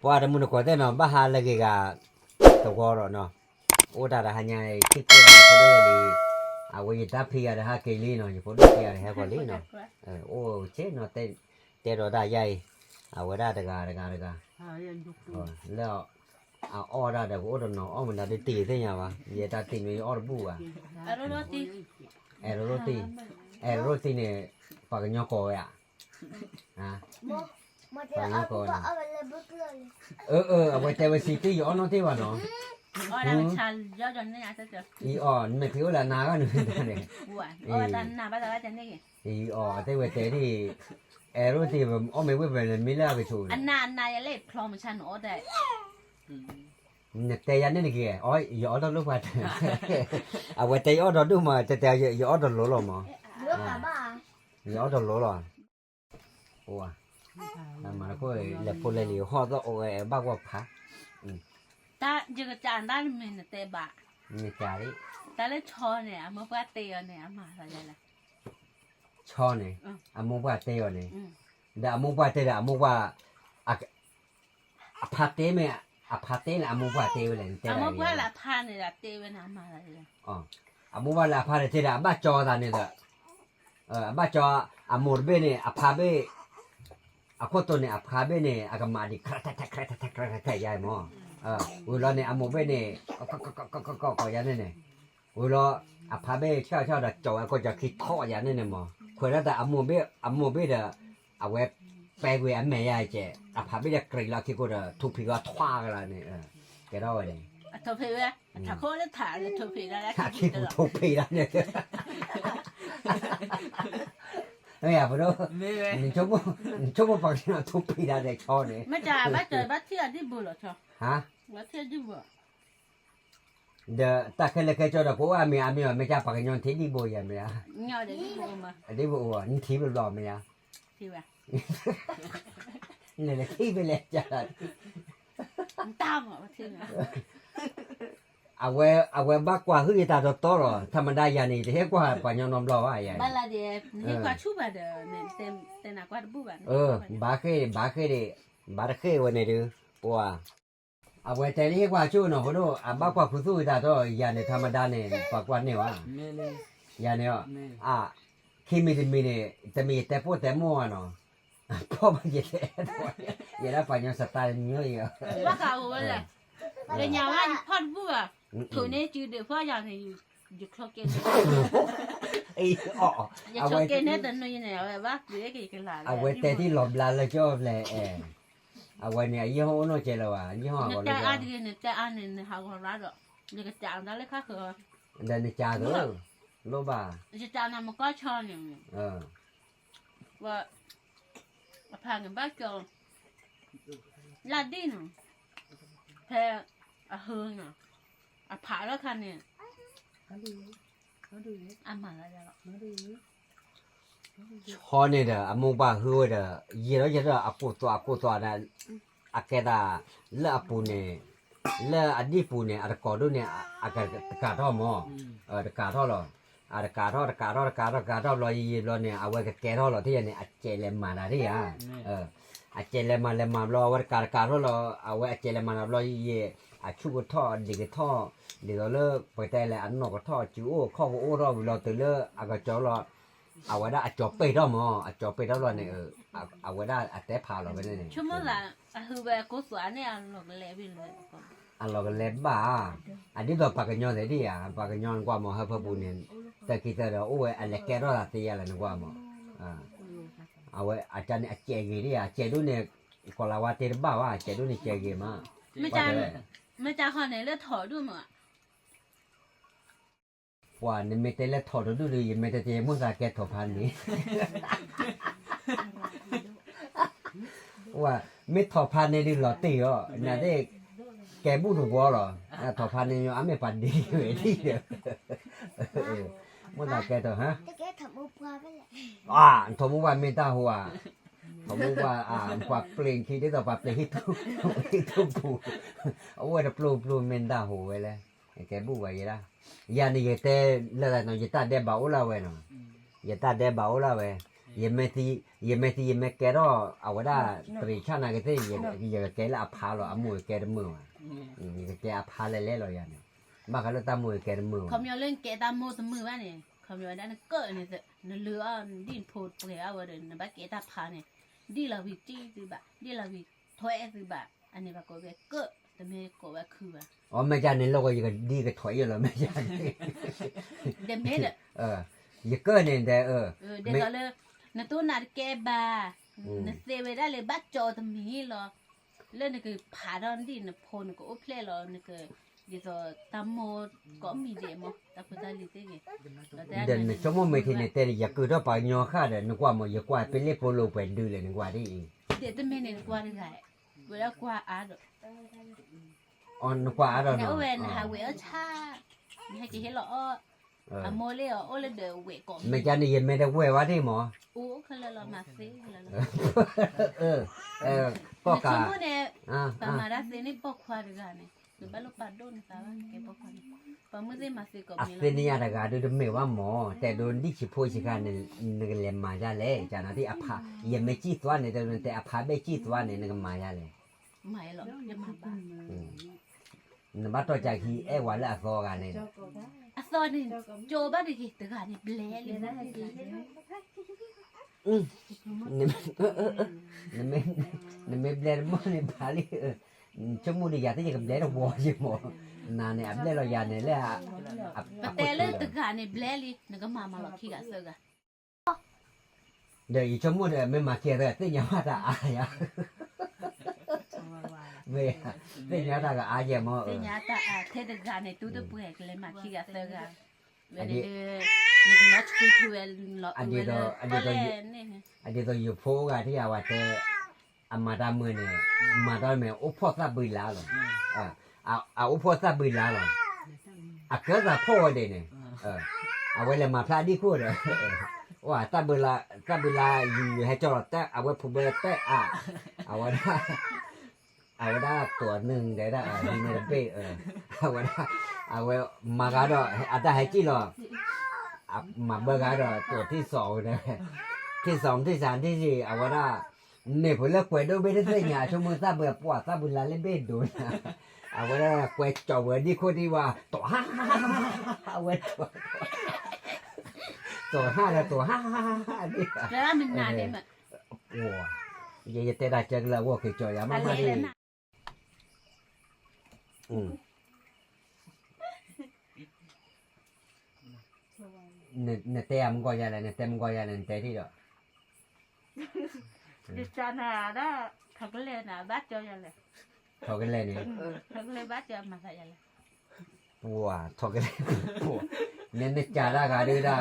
พอดมุนก็ได้เนาะบ้าหาเลยก็ตัวก็เนาะโอ้ดาราหันยังคิดก็ได้คนเลยนี่เอาไว้ดับเพียร์ฮะเกลี่เนาะอยู่คนเดียวฮะคนนี้เนาะโอ้เช่เนาะเตเราได้ใหญ่เอาไว้ได้แล้วเอาออได้เดี๋ยวโอ้เนาะอ้อมันได้ตีได้ยังวะเยได้ตีมีออบูอ่ะโรตีเนี่ยปากยอกออ่ะฮะปากยอกอเอาไว้แต่ว่าสิตีอยู่อ้อนที่ว่าเนาะOra chal yo ne ata to. อีอ่อนไม่ถือว่านาก็หนึ่งเนี่ย Bua. Ora tan na ba ta ne ke. อีอ่อแต่ว่าแต่ที่โรตีแบบอ้อไม่เว้ยเป็นมิลล่าไปชู Anna ya le klom chan o da. เนี่ยแต่ยันนี่กี่อ๋ออยู่อ้อต้องรู้ว่าเอาไว้แต่อ้อต้องดูมาแต่อยู่อ้อต้องรู้หรอมั้งอยู่อ้อต้องรู้หรอโอ้ยมาแล้วก็เลยพูดเลยห่อต้องโอ้ยบ้าว่าพัก Ta je ga chan da me ne te ba. มีจ่าดิ Ta le cho ne a mo pa te yo ne a ma sa ya la. ช่อเนี่ยอามุว่าเตยเนี่ยเดี๋ยวอามุว่าเตยอามุว่าอาพาเตยไหมอาพาเตยละอามุว่าเตยเลยเตย A mo pa la pha ne la te we na ma sa ya. อ๋ออามุว่าละพาเตยละบ้าจอตาเนี่ยบ้าจออามุเบเนี่ยอาพาเบอาโคตัวเนี่ยอาพาเบเนี่ยอากามาดิคราแท้ใหญ่หมออุลาเนี่ยอามุเบเนี่ยก็ยันเนี่ยอุลาอาพาเบเช่าดักจอก็จะคิดท่อยันเนี่ยหมอคนละแต่อามุเบเดเอาไว้แปลงไว้อันแม่ยายเจอาพาเบจะกรีดแล้วคิดก็จะทุบผีก็ทว่ากันแล้วเนี่ยแกได้เลย To phe we. Ta ko le tha le to phe la la คิดกูทุบผีแล้วเนี่ยไม่อยากไปดูนี่ชอบฟังที่เราทุบผีแล้วเนี่ยชอบเนี่ย Me ja ba to ba ti a di bu lo cho. ฮะ Ba ti di bu. เดี๋ยวตาเคยเลยเคยเจอแต่กูว่ามีไม่จ้าปากยอนที่ดีโบยังไม่อะ Nya de di bu ma. ดีโบอ่ะนี่ทีมันรอไม่อะ Ti wa. นี่เลยที่ไปเลยจ้า Ta mo ba ti na. เอาไว้บ้ากว่าคือตาโตหรอธรรมดาอย่างนี้แต่เฮ้กว่าปากยอนนมรอว่าอย่าง Ba la de ni kwa chu ba de ne te na kwa bu ba. บ้าเคยวันนี้ดูว่าเอาไว้แต่นี่กว่าชู้เนาะพอดูบ้ากว่าคุณสู้ตาโตอย่างนี้ธรรมดาเนี่ยปากว่าเนี่ยวะอย่างนี้คิมิเนี่ยจะมีแต่พูดแต่มั่วเนาะพ่อมันเยอะอย่าได้ปัญญาสไตล์เยอะ Ba ka wo le. Le nya wa phot bu ba. Thu ne chu de phot ya ne yu clock ke. ไอ้อ๋อ Ya clock ke ne de no ne ba de ke la. เอาไว้แต่ที่หลบลาแล้วชอบเลยเอาไว้เนี่ยยี่ห้อโน้เจแล้วอ่ะยี่ห้อก่อน Ne ta a di ne ta a ne ha ko ra do. Ne ke ta da le kha ko. เดินจ่าตัวโลบ้า Je ta na mo ka cha ne. ว่าพากันบ้านเก่าลาดินแพ้เฮืองผาแล้วคันเนี่ยมาแล้ว พอเนี่ยเด้อมุบ้าหัวเด้อยี่แล้วจะเด้ออากูตัวนะอาแกดาเล่อปูเนี่ยเล่ออดีปูเนี่ยอากอดูเนี่ยอากาท่อมอกาท่อหรอกาท่อรอเนี่ยเอาไว้กับแกท่อหรอที่เนี่ยอาเจเลมาได้อ่ะอาเจเลมารอว่ากาท่อรอเอาไว้อาเจเลมารอยี่อาชุกท่อดีกท่อเดี๋ยวเลิกไปแต่ละอันนอกท่อจิ๋วข้อโอ้รอเราตื่นเลิกอากาจอรอเอาไว้ได้อาจอไปได้มั้งอาจอไปได้รอเนี่ยเอาไว้ได้อาแต่พาเราไปเนี่ยชั่วโมงละคือแบบกูสวนเนี่ยหลอกเลยไปเลย อันเราก็เล็บบ้าอันนี้ตัวปากกันย้อนเลยดิปากกันย้อนกว่ามั้งครับพ่อปูเนี่ยแต่คิดแต่โอ้ยอันเล็กแกรอดตีอะไรนึกว่ามั้งเอาไว้อาจารย์เนี่ยเจกีดิเจดูเนี่ยก็ลาวาตีบ้าว่าเจดูเนี่ยเจกีมาไม่จ้าข้อไหนเลือดถอดด้วยมั้งว่าเนี่ยไม่แต่เลือดถอดดูดิไม่แต่เจมุ่งการแกถอดพันนี้ว่าไม่ถอดพันในดิหล่อตีอ่ะน่าได้แกบูถูกว่าหรอถอดพันในยังไม่ปัดดีเลยที่เดียวมุ่งการแกถอดฮะแกทำมุกว่าไปเลยถอดมุกว่าไม่ตาหัวถอดมุกว่ากว่าเปลี่ยนคิดได้ต่อไปเปลี่ยนที่ทุบปูเอาไว้แต่ปลูไม่ตาหัวไว้เลยแกบูไว้ยังละยันนี่แต่เรื่องนั้นยันตาเดบ่าวละเว้ยเนาะยันตาเดบ่าวละเว้ย ye ke ro awada tri chana ke te ye ke la pha lo amu ke de mu ye ke a pha le lo ya ne ma ka lo ta mu ke de mu เขามีเล่นเกตามโมสมือว่าเนี่ยเขามีว่านั่นเกิดเนี่ยจะนั่นเรือดินโพดเปล่าว่าเดินนั่นบ้าเกตาพาเนี่ยดีเราวิจี้สิบะดีเราวิถอยสิบะอันนี้บ้าก็แบบเกิดแต่ไม่ก็แบบคือว่า อ๋อแม่จานนี่เราก็ยังดีก็ถอยอยู่แล้วแม่จาน เดมเฮ็ด อย่าเกินเนี่ยแต่เด็กก็เลยนั่นตัวนัดแกบานั่นเซเวได้เลยบ้าจอทำนี้หรอเล่นนี่คือผาดอนดินโพนก็อุเพลหรอนี่คือဒီဆိုတမောကောမီဒီမောတပဒလီတေကေ เดินชั่วโมงไม่ทีเนี่ยแต่อย่าเกิดว่าไปยอค่าเดินนึกว่ามันอย่ากว่าเป็นเล็บโปโลเป็นดื้อเลยนึกว่าดิ เด็ดเมเนกว่าได้ไงเวลากว่าอาด อ๋อนึกว่าอะไร เนี่ย เนาะ เวนหาเวลชาให้กินให้หรออะโมเลโอเลเดเวก่อน แม่จานนี่ยังไม่ได้เว้ยว่าที่หมอ โอ้คือเรามาซิคือเรา ก็กะ ชั่วโมงเนี่ยปามาราเซนี่ปอกควาดกันเนี่ยคือบ้านลูกปัดโดนสาวแกปอกควาดปามือเซมาซิก็ อั มี ศนียาตกาดูไม่ว่าหมอแต่โดนดิชิโพชิกันนึกเลยมาจาเลยจานะที่อภายังไม่จีตัวเนี่ยแต่อภาไม่จีตัวเนี่ยนึกมาจาเลย ไม่หรอกจะมาบ้าน นึกว่าตัวจากที่วันละซอกันเนี่ย อะตอนนี้โจบ้านดิตะกันนี่เบลเลยนะ นี่ไม่เบลร์มันนี่บาลีชั่วโมงนี้อยากที่จะเบลร์วัวใช่ไหมนั่นเนี่ยเบลร์เราอยากเนี่ยแหละ แต่เลยตะกันนี่เบลเลยนึกมาหรอกขี้กะเสือกะ เดี๋ยวอีกชั่วโมงเดียวไม่มาเกี่ยวกับที่ยังว่าจะอายะเว้ยที่ยังว่าจะอายะมั้ง เสียตาเทตะกันนี่ตู้ตะปุยก็เลยมาขี้กะเสือกะเวลานึกล็อตคุยคุยล็อตเวลาอันนี้ตัวอยู่โฟกัสที่ว่าแต่อามาดามมือเนี่ยมาดามเนี่ยอุปสรรคบุญแล้วหรออุปสรรคบุญแล้วหรอเกิดจากพ่อเด่นเนี่ยเอาไว้เลยมาพลาดดีคู่เลยว่าตาเวลาอยู่ให้จอดแต่เอาไว้ผมเบลแต่เอาไว้ได้ตัวหนึ่งได้ดีไม่ได้เป๊ะเอาไว้มาการ์ดอาจจะให้จีหรอมาเบอร์การ์ดตัวที่สองนะที่สองที่สามที่สี่เอาไว้ได้เนี่ยผมเลิกแขวนด้วยไม่ได้เสียหน้าชั่วโมงซาเบื่อปวดซาบุญลาเล่นเบ็ดดูนะเอาไว้ได้แขวนจ่อเวอร์นี่คนที่ว่าตัวห้าเอาไว้ตัวห้าแล้วตัวห้านี่ แล้วมันนานได้มั้ย โอ้ยยแต่ได้เจอแล้วว่าคือจ่อยมามาดิเนี่ยแต่มึงก็อย่าเลยเนี่ยแต่มึงก็อย่าเลยแต่ที่เด้อ ดิฉันน่ะได้ทักเลยนะบ้าจอยเลย ทอกันเลยนี่ ทักเลยบ้าจอยมาใส่เลย ว้าทอกันเลยเนี่ยจ่าได้ก็ได้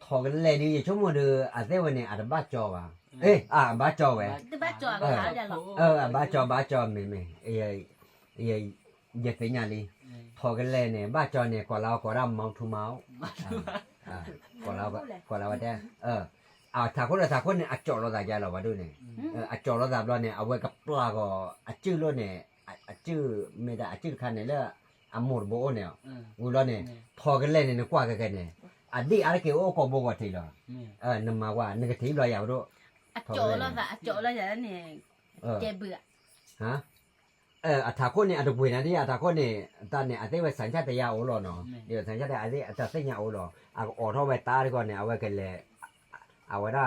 ทอกันเลยนี่ชั่วโมงเดียวอาจจะวันนี้อาจจะบ้าจอว่ะบ้าจอเว้ย บ้าจอยก็หาได้หรอก บ้าจอไม่อย่าเสียงานเลยทอกันเลยเนี่ยบ้าจอเนี่ยกว่าเราเมาทูเมากว่าเราได้ถ้าคนเนี่ยจอเราได้ยาเราว่าด้วยเนี่ยจอเราได้เราเนี่ยเอาไว้กับปลาก็จื้อเราเนี่ยจื้อไม่ได้จื้อคันเนี่ยแล้วหมดโบเนี่ยกูเราเนี่ยทอกันเลยเนี่ยกว่ากันเนี่ยดีอะไรเกี่ยวกับโบกทีละนั่นมาว่านึกถึงเราอย่างรู้ โจเราอย่างนี้เจ็บเบื่อ ฮะถ้าคนเนี่ยดูบุญนะที่ถ้าคนเนี่ยตอนเนี่ยอาจจะไปสัญชาตญาณโอ้หรอเนาะเดี๋ยวสัญชาตญาณอาจจะสัญญาโอ้หรอออกท่อไปตาดีกว่าเนี่ยเอาไว้กันเลยเอาไว้ได้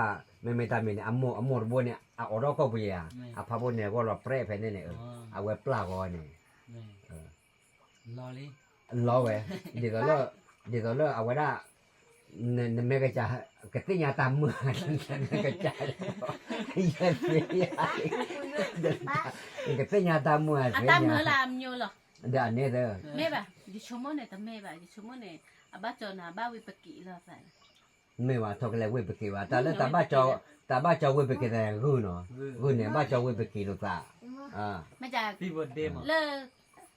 ไม่ตามเนี่ยอัมโมบนเนี่ยออกท่อก็บุญพาบนเนี่ยก็เราเปรย์แผ่นเนี่ยเอาไว้ปลาก่อนเนี่ยรอไว้เดี๋ยวเราเอาไว้ได้เนี่ยไม่ก็จะกติญาตามมือก็จะยันเสียกติญาตามมือเสีย ตามมือลามอยู่หรอ เดี๋ยวนี้เด้อ ไม่ป่ะดิชั่วโมงเนี่ยแต่ไม่ป่ะดิชั่วโมงเนี่ยบ้าจอนะบ้าวิปกิแล้วใส่ ไม่ว่าทอกเลยเว้ยไปกี่ว่าแต่แล้วแต่บ้าจอเว้ยไปกี่แต่รู้เนาะรู้เนี่ยบ้าจอเว้ยไปกี่ลูกตาไม่จากเลิก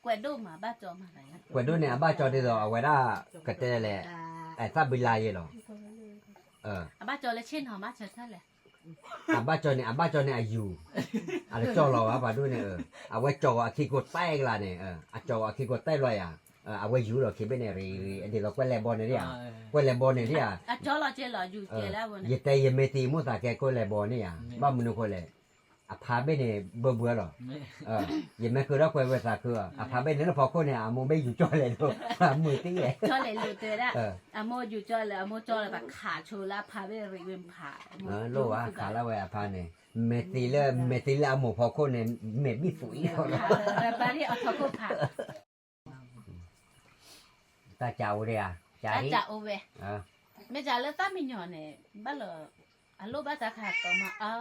แกวดูมาบ้าจอมาไหน กว่าดูเนี่ยบ้าจอที่เราเอาไว้ได้ก็จะแหละซาบิลายเหรอบ้าจอเลยเช่นหอมบ้าเชิดท่านแหละ บ้าจอเนี่ยอายุอะไรจอเราบ้าดูเนี่ยเอาไว้จอขี้กดแตกละเนี่ยจอขี้กดแตกเลย เอาไว้อยู่หรอคิดเป็นอะไรเดี๋ยวเราก็แลบอลเนี่ยก็แลบอลเนี่ย จอเราเจอเราอยู่เจอแล้ววันนี้ ยัดแต่ยังไม่ตีมุตาแกก็แลบอลเนี่ยบ้ามันก็เลยพาไปเนี่ยเบื่อหรอยังไม่คือเราคุยภาษาคือพาไปเนี่ยเราพอคนเนี่ยมึงไม่อยู่จอเลยดูมือตีเลย จอเลยรู้เจอแล้วโมอยู่จอเลยโมจอเลยแบบขาโชว์แล้วพาไปเรียนผ่า โลว่าขาละเว้ยพาเนี่ยเมตีเลยหมูพอคนเนี่ยเมบิฝุ่ย ไปที่เอาทอกุผ่า ตาเจ้าเลยจ่า จ่าโอเวไม่จ่าแล้วตาไม่หย่อนเนี่ยบ้าเหรอลูกบ้าจะขาดก็มาเอา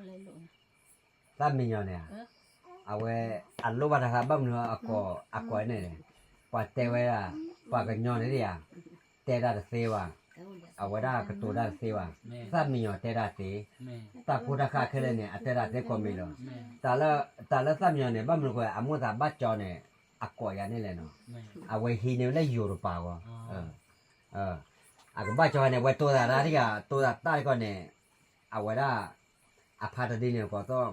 เลยลูก ตามีเนาะเนี่ยเอาไว้อันลูกบ้านนะครับบ้านเนาะอากอยเนี่ยปาเตไว้ละปากันเนาะเนี่ยเตได้เสียว่ะเอาไว้ได้กระตูได้เสียว่ะตามีเนาะเตได้เสียตาพูดราคาแค่เนี่ยเตได้เสียก็มีแล้วแต่ละตามีเนาะเนี่ยบ้านมันก็อามุตาบ้านจอเนี่ยอากอยนี่แหละเนาะเอาไว้ฮีเนี่ยเลยอยู่หรือเปล่าวะบ้านจอเนี่ยไว้ตัวละที่ก็ตัวละใต้ก็เนี่ยเอาไว้ได้อาพาร์ตดีเนี่ยก็ต้อง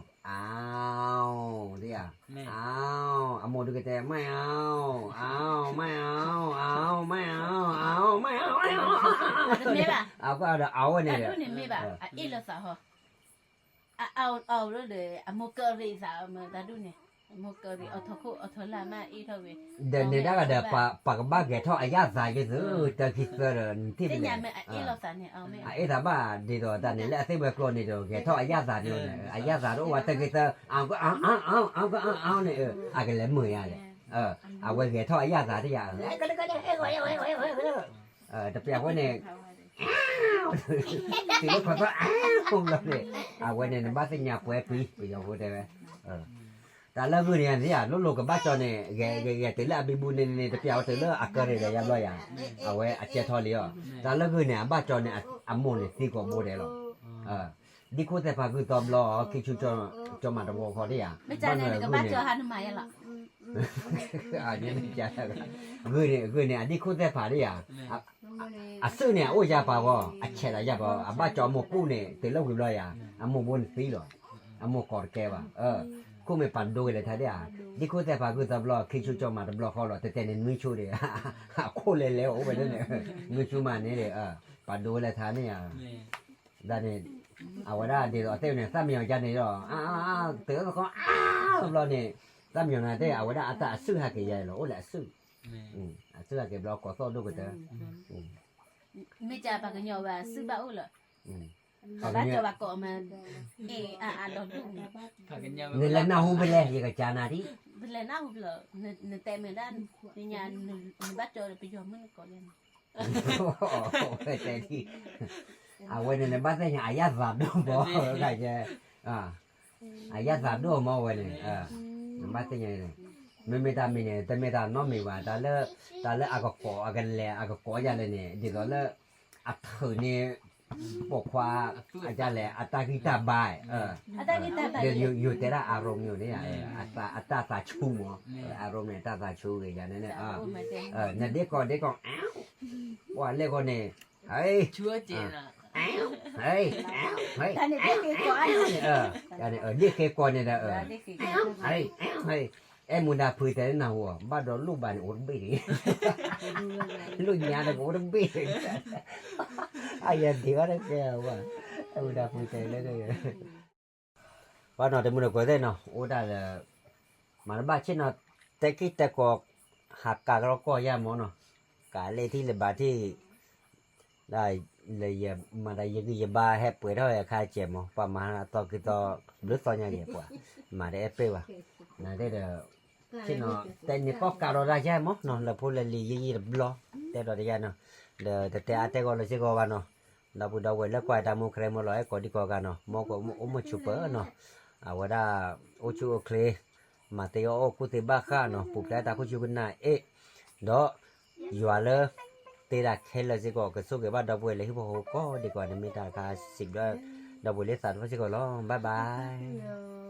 diaเอาโมดูกแต่ไม่เอาไม่เอาก็เอาเนี่ยไม่แบบอีละสาวเอาเลยโมเกอรี่สาวมาตาดูเนี่ยโมเกอรี่เอาทอคุเอาทอลามาอีเท่าเวเดินเนี่ยก็เดี๋ยวปากบ้าแกท่ออายาสายก็คือจะคิดเกินที่เป็นเนี่ยอีละสาวเนี่ยเอาไม่ไอ้ถ้าบ้าดีตัวแต่เนี่ยแหละที่เบอร์โคลนี่ตัวแกท่ออายาสายเนี่ยอายาสายรู้ว่าแต่กิดเอาก็เอาเนี่ยก็เลยมืออะไรเอาไว้แกท่ออายาสายที่อย่างแต่เปียกไว้เนี่ยthì lúc phải không lắm đấy quay này bác sinh nhà quê pí bây giờ vô đây vậy ta lỡ người này gì lúc cái bác cho này ghé tới là bị buồn này tập nhau tới lỡ cái này là làm lo quay chơi thôi liền ta lỡ người này bác cho này môn này thì có môn đấy rồi đi cô thấy phải cứ tóm lo khi chú cho mặt đồng hồ đi mấy cha này cái bác cho hắn mày àนี่người này đi cô thấy phải đi xưa này ôi gia bảo chết là gia bảo ba cho một cú này từ lâu rồi một buồn phí rồi một cọt keo cô mới phản đối lại thấy đấy đi cô thấy phải cứ tập lo khi chú cho mặt tập lo khó rồi từ này nuôi chú đấy cô lấy léo vậy đấy này nuôi chú mà này đấy phản đối lại thấy này đây này ở đây thì ở đây này sao nhiều gia này rồi từ nó có lo này sao nhiều này đây ở đây ta sư hai cái gì rồi lại sư sư hai cái lo có to đâu cái mấy cha bà cái nhỏ bà sư bảo là bà cho bà cọ mà đó nên là nào không biết lẽ gì cả cha nào đi biết lẽ nào không lỡ nên tem mình đan nên nhà nên bắt cho là bây giờ mới có lên cái đi quay này bắt thấy nhà giá giảm đâu bỏ cái gì giá giảm đâu mà quay này bắt thấy nàyไม่ตามเนี่ยแต่ไม่ตามน้องไม่ว่าแต่ละอากาศก่อกันแหละอากาศก่ออย่างเนี่ยเดี๋ยวละอัฐือเนี่ยปกว่าอาจารย์แหละอัตตากิตาบายเดี๋ยวอยู่แต่ละอารมณ์อยู่เนี่ยอัตตาตาชูอารมณ์เนี่ยตาตาชูอย่างนั้นเนี่ยเนี่ยเด็กก่อนอ้าวว่าเล็กก่อนเนี่ยเฮ้ยชั่วจริงอ่ะเฮ้ยแต่เนี่ยเด็กก่อนแต่เนี่ยเด็กก่อนเนี่ยเฮ้ยem muốn đạp phơi thế nào à? Ba đó lúc bạn uống bia, lúc nhà nó uống bia, ai ăn thì có đấy kêu mà, em đạp phơi thế đấy. Ba nó thì muốn được cái thế nào? Ủa đã là mà nó ba chết nó, cái có hạt cà nó có ya món nó, cả lê thì là ba thì đây là giờ mà đây giờ ba hẹp bữa thôi khai chém mà, và mà to cái to lướt to nhà đẹp quá, mà để ép vào. Này đây là chứ nó tên này có cào ra ra mốt nó là phun là lì gì là blo tên rồi ra nó là tên gọi là sẽ gọi vào nó là bữa đầu là quay ta mua kem mua loại có đi qua cả nó mua có một chút bơ nó ở đó ô chú kle mà tây ô cụ tây ba kha nó phục đại ta có chú bên này đó dọa lơ tây là khen là sẽ gọi cái số cái bắt đầu buổi lấy bộ có đi qua nên mình ta cả xịt đó đầu buổi lấy sản vẫn sẽ gọi nó bye bye